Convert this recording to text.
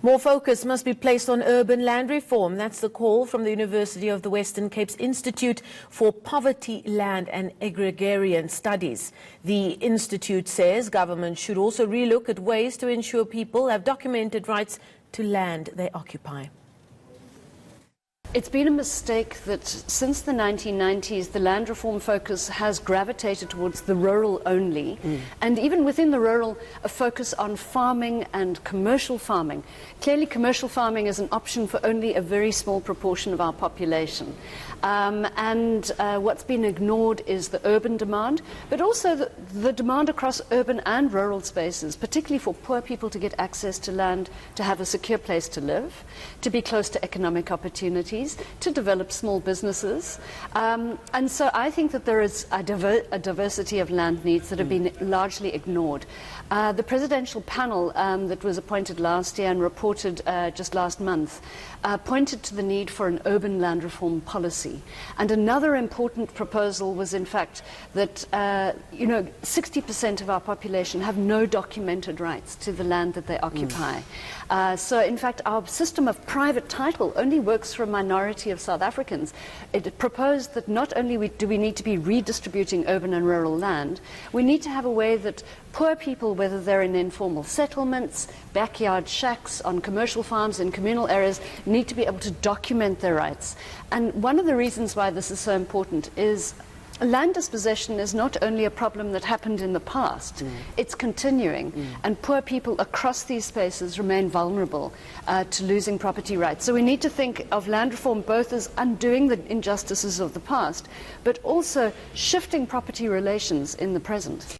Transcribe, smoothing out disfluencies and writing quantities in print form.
More focus must be placed on urban land reform. That's the call from the University of the Western Cape's Institute for Poverty, Land and Agrarian Studies. The institute says government should also relook at ways to ensure people have documented rights to land they occupy. It's been a mistake that since the 1990s, the land reform focus has gravitated towards the rural only, and even within the rural, a focus on farming and commercial farming. Clearly, commercial farming is an option for only a very small proportion of our population. What's been ignored is the urban demand, but also the demand across urban and rural spaces, particularly for poor people to get access to land, to have a secure place to live, to be close to economic opportunities, to develop small businesses. And so I think that there is a diversity of land needs that have been largely ignored. The presidential panel that was appointed last year and reported just last month pointed to the need for an urban land reform policy. And another important proposal was, in fact, that 60% of our population have no documented rights to the land that they occupy. So, in fact, our system of private title only works for a minority of South Africans. It proposed that not only do we need to be redistributing urban and rural land, we need to have a way that poor people, whether they're in informal settlements, backyard shacks, on commercial farms, in communal areas, need to be able to document their rights. And one of the reasons why this is so important is land dispossession is not only a problem that happened in the past, it's continuing, and poor people across these spaces remain vulnerable to losing property rights. So we need to think of land reform both as undoing the injustices of the past, but also shifting property relations in the present.